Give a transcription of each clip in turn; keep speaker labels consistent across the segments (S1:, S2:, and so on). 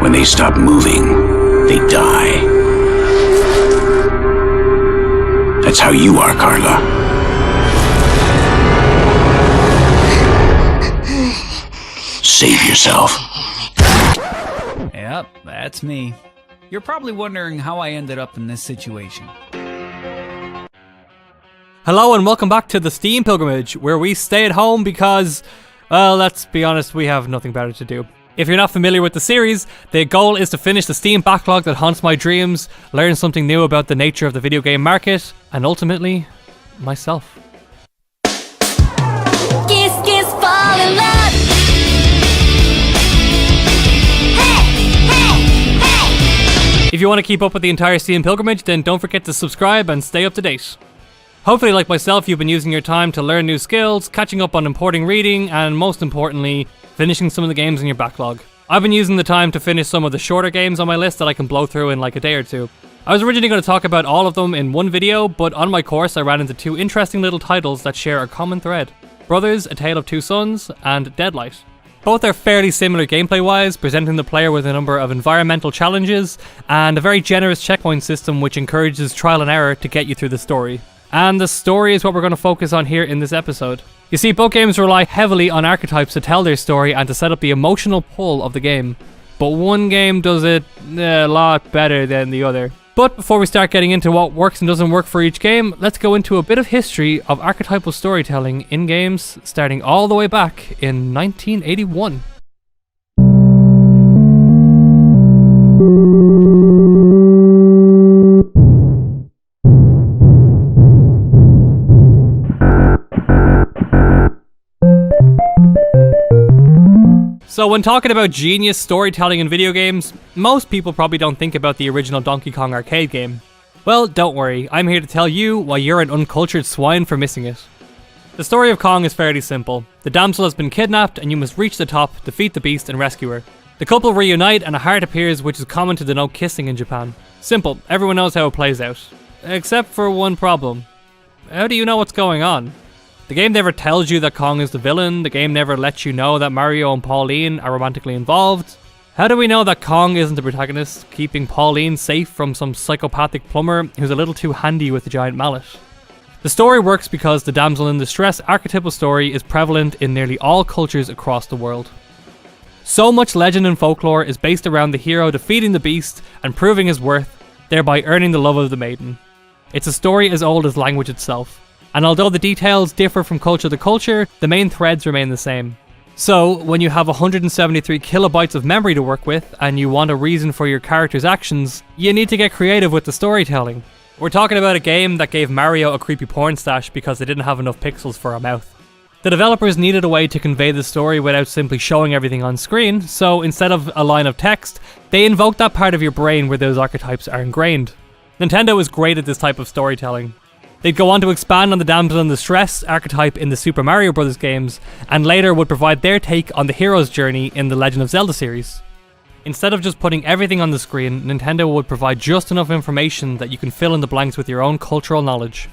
S1: When they stop moving, they die. That's how you are, Carla. Save yourself.
S2: Yep, that's me. You're probably wondering how I ended up in this situation.
S3: Hello and welcome back to the Steam Pilgrimage, where we stay at home because, well, let's be honest, we have nothing better to do. If you're not familiar with the series, the goal is to finish the Steam backlog that haunts my dreams, learn something new about the nature of the video game market, and ultimately, myself.
S4: Kiss, kiss, fall in love.
S3: If you want to keep up with the entire Steam Pilgrimage, then don't forget to subscribe and stay up to date. Hopefully, like myself, you've been using your time to learn new skills, catching up on important reading, and most importantly, finishing some of the games in your backlog. I've been using the time to finish some of the shorter games on my list that I can blow through in like a day or two. I was originally going to talk about all of them in one video, but on my course I ran into two interesting little titles that share a common thread. Brothers, A Tale of Two Sons, and Deadlight. Both are fairly similar gameplay-wise, presenting the player with a number of environmental challenges, and a very generous checkpoint system which encourages trial and error to get you through the story. And the story is what we're going to focus on here in this episode. You see, both games rely heavily on archetypes to tell their story and to set up the emotional pull of the game. But one game does it a lot better than the other. But before we start getting into what works and doesn't work for each game, let's go into a bit of history of archetypal storytelling in games starting all the way back in 1981. So when talking about genius storytelling in video games, most people probably don't think about the original Donkey Kong arcade game. Well, don't worry, I'm here to tell you why you're an uncultured swine for missing it. The story of Kong is fairly simple. The damsel has been kidnapped and you must reach the top, defeat the beast and rescue her. The couple reunite and a heart appears, which is common to denote kissing in Japan. Simple, everyone knows how it plays out. Except for one problem. How do you know what's going on? The game never tells you that Kong is the villain, the game never lets you know that Mario and Pauline are romantically involved. How do we know that Kong isn't the protagonist, keeping Pauline safe from some psychopathic plumber who's a little too handy with the giant mallet? The story works because the damsel in distress archetypal story is prevalent in nearly all cultures across the world. So much legend and folklore is based around the hero defeating the beast and proving his worth, thereby earning the love of the maiden. It's a story as old as language itself. And although the details differ from culture to culture, the main threads remain the same. So, when you have 173 kilobytes of memory to work with, and you want a reason for your character's actions, you need to get creative with the storytelling. We're talking about a game that gave Mario a creepy porn stash because they didn't have enough pixels for a mouth. The developers needed a way to convey the story without simply showing everything on screen, so instead of a line of text, they invoked that part of your brain where those archetypes are ingrained. Nintendo is great at this type of storytelling. They'd go on to expand on the damsel in distress archetype in the Super Mario Bros. Games, and later would provide their take on the hero's journey in the Legend of Zelda series. Instead of just putting everything on the screen, Nintendo would provide just enough information that you can fill in the blanks with your own cultural knowledge.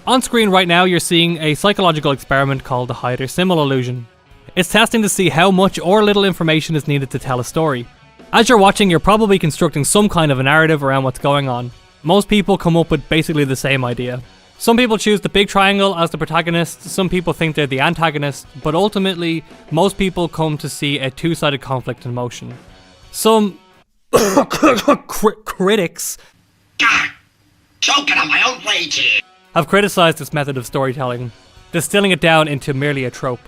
S3: On screen right now you're seeing a psychological experiment called the hide or symbol illusion. It's testing to see how much or little information is needed to tell a story. As you're watching, you're probably constructing some kind of a narrative around what's going on. Most people come up with basically the same idea. Some people choose the big triangle as the protagonist, some people think they're the antagonist, but ultimately, most people come to see a two-sided conflict in motion. Some critics
S5: choking on my own rage here.
S3: have criticized this method of storytelling, distilling it down into merely a trope.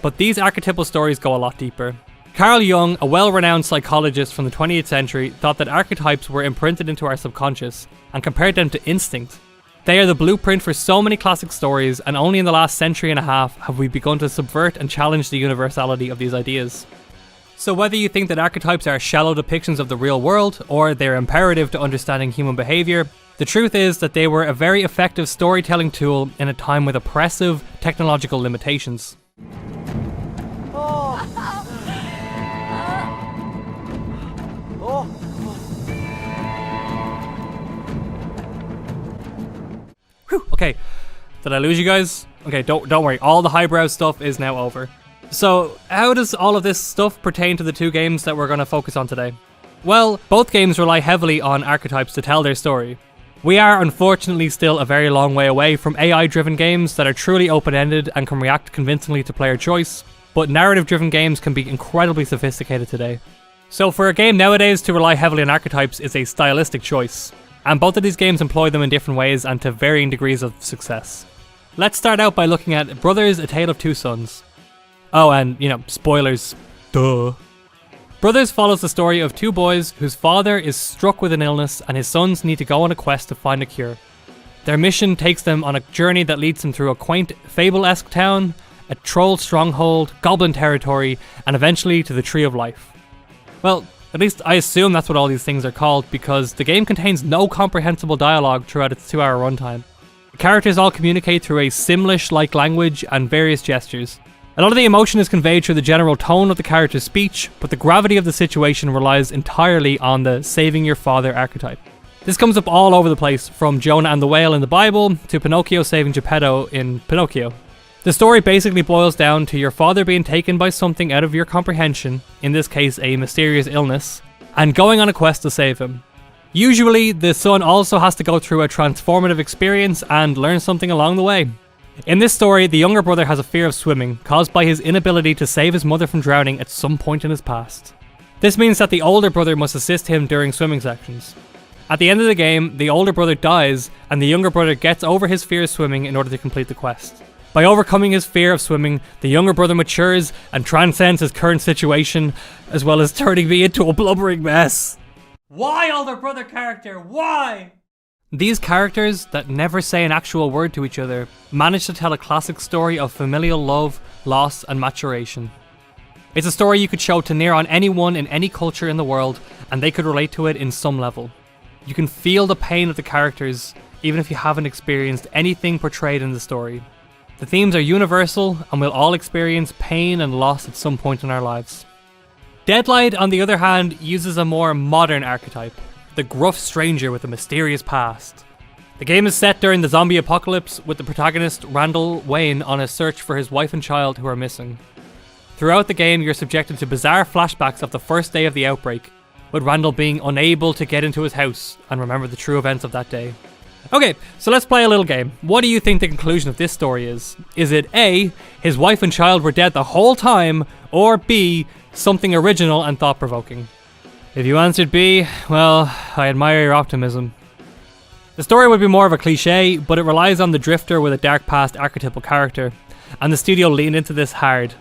S3: But these archetypal stories go a lot deeper. Carl Jung, a well-renowned psychologist from the 20th century, thought that archetypes were imprinted into our subconscious and compared them to instinct. They are the blueprint for so many classic stories, and only in the last century and a half have we begun to subvert and challenge the universality of these ideas. So whether you think that archetypes are shallow depictions of the real world, or they're imperative to understanding human behaviour, the truth is that they were a very effective storytelling tool in a time with oppressive technological limitations. Whew, okay, did I lose you guys? Okay, don't worry, all the highbrow stuff is now over. So, how does all of this stuff pertain to the two games that we're going to focus on today? Well, both games rely heavily on archetypes to tell their story. We are unfortunately still a very long way away from AI-driven games that are truly open-ended and can react convincingly to player choice, but narrative-driven games can be incredibly sophisticated today. So for a game nowadays to rely heavily on archetypes is a stylistic choice, and both of these games employ them in different ways and to varying degrees of success. Let's start out by looking at Brothers: A Tale of Two Sons. Oh, and, spoilers. Duh. Brothers follows the story of two boys whose father is struck with an illness and his sons need to go on a quest to find a cure. Their mission takes them on a journey that leads them through a quaint, fable-esque town, a troll stronghold, goblin territory, and eventually to the Tree of Life. Well, at least I assume that's what all these things are called because the game contains no comprehensible dialogue throughout its 2-hour runtime. The characters all communicate through a Simlish-like language and various gestures. A lot of the emotion is conveyed through the general tone of the character's speech, but the gravity of the situation relies entirely on the saving your father archetype. This comes up all over the place, from Jonah and the whale in the Bible to Pinocchio saving Geppetto in Pinocchio. The story basically boils down to your father being taken by something out of your comprehension, in this case a mysterious illness, and going on a quest to save him. Usually, the son also has to go through a transformative experience and learn something along the way. In this story, the younger brother has a fear of swimming, caused by his inability to save his mother from drowning at some point in his past. This means that the older brother must assist him during swimming sections. At the end of the game, the older brother dies, and the younger brother gets over his fear of swimming in order to complete the quest. By overcoming his fear of swimming, the younger brother matures and transcends his current situation, as well as turning me into a blubbering mess. Why, older brother character? Why? These characters, that never say an actual word to each other, manage to tell a classic story of familial love, loss, and maturation. It's a story you could show to near on anyone in any culture in the world, and they could relate to it in some level. You can feel the pain of the characters, even if you haven't experienced anything portrayed in the story. The themes are universal, and we'll all experience pain and loss at some point in our lives. Deadlight, on the other hand, uses a more modern archetype, the gruff stranger with a mysterious past. The game is set during the zombie apocalypse, with the protagonist Randall Wayne on a search for his wife and child who are missing. Throughout the game, you're subjected to bizarre flashbacks of the first day of the outbreak, with Randall being unable to get into his house and remember the true events of that day. Okay, so let's play a little game. What do you think the conclusion of this story is? Is it A, his wife and child were dead the whole time, or B, something original and thought-provoking? If you answered B, well, I admire your optimism. The story would be more of a cliche, but it relies on the drifter with a dark past archetypal character, and the studio leaned into this hard.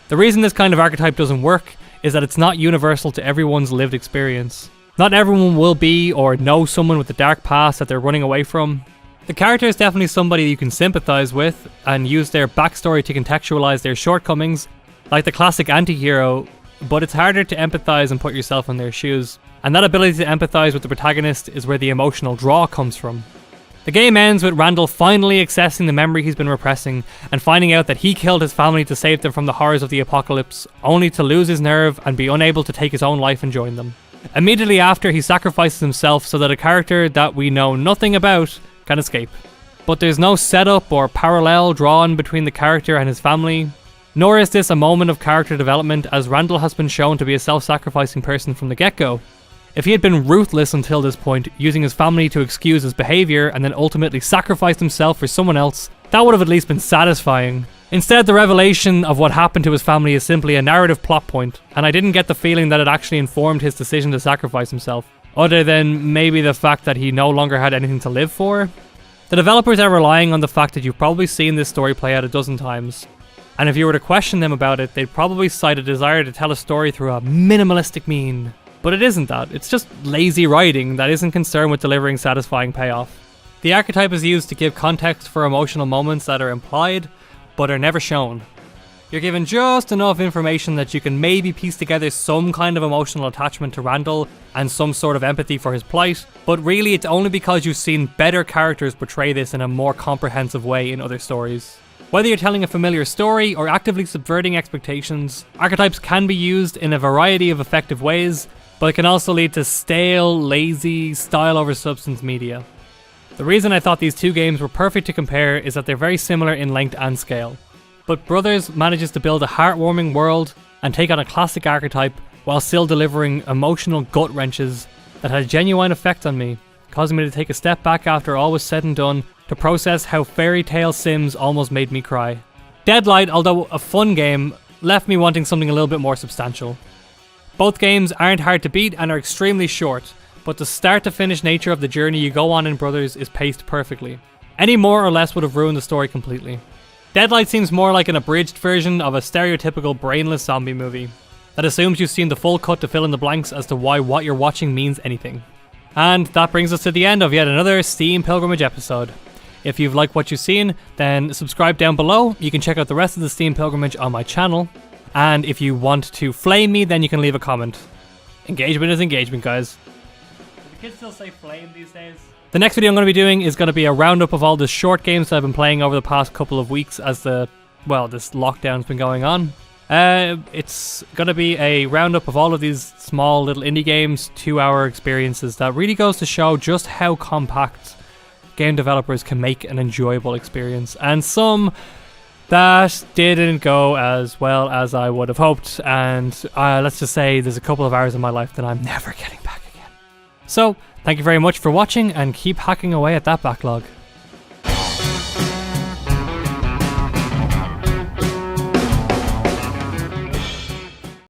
S3: The reason this kind of archetype doesn't work is that it's not universal to everyone's lived experience. Not everyone will be or know someone with a dark past that they're running away from. The character is definitely somebody you can sympathise with and use their backstory to contextualise their shortcomings, like the classic anti-hero, but it's harder to empathise and put yourself in their shoes. And that ability to empathise with the protagonist is where the emotional draw comes from. The game ends with Randall finally accessing the memory he's been repressing and finding out that he killed his family to save them from the horrors of the apocalypse, only to lose his nerve and be unable to take his own life and join them. Immediately after, he sacrifices himself so that a character that we know nothing about can escape. But there's no setup or parallel drawn between the character and his family, nor is this a moment of character development, as Randall has been shown to be a self-sacrificing person from the get-go. If he had been ruthless until this point, using his family to excuse his behaviour and then ultimately sacrificed himself for someone else, that would have at least been satisfying. Instead, the revelation of what happened to his family is simply a narrative plot point, and I didn't get the feeling that it actually informed his decision to sacrifice himself, other than maybe the fact that he no longer had anything to live for. The developers are relying on the fact that you've probably seen this story play out a dozen times, and if you were to question them about it, they'd probably cite a desire to tell a story through a minimalistic mean. But it isn't that, it's just lazy writing that isn't concerned with delivering satisfying payoff. The archetype is used to give context for emotional moments that are implied, but are never shown. You're given just enough information that you can maybe piece together some kind of emotional attachment to Randall and some sort of empathy for his plight, but really it's only because you've seen better characters portray this in a more comprehensive way in other stories. Whether you're telling a familiar story or actively subverting expectations, archetypes can be used in a variety of effective ways, but it can also lead to stale, lazy, style over substance media. The reason I thought these two games were perfect to compare is that they're very similar in length and scale. But Brothers manages to build a heartwarming world and take on a classic archetype while still delivering emotional gut wrenches that had a genuine effect on me, causing me to take a step back after all was said and done to process how fairy tale Sims almost made me cry. Deadlight, although a fun game, left me wanting something a little bit more substantial. Both games aren't hard to beat and are extremely short, but the start to finish nature of the journey you go on in Brothers is paced perfectly. Any more or less would have ruined the story completely. Deadlight seems more like an abridged version of a stereotypical brainless zombie movie that assumes you've seen the full cut to fill in the blanks as to why what you're watching means anything. And that brings us to the end of yet another Steam Pilgrimage episode. If you've liked what you've seen, then subscribe down below. You can check out the rest of the Steam Pilgrimage on my channel. And if you want to flame me, then you can leave a comment. Engagement is engagement, guys. Do the kids still say flame these days? The next video I'm going to be doing is going to be a roundup of all the short games that I've been playing over the past couple of weeks as this lockdown's been going on. It's going to be a roundup of all of these small little indie games, 2-hour experiences that really goes to show just how compact game developers can make an enjoyable experience, and some that didn't go as well as I would have hoped, and let's just say there's a couple of hours in my life that I'm never getting back again. So, thank you very much for watching, and keep hacking away at that backlog.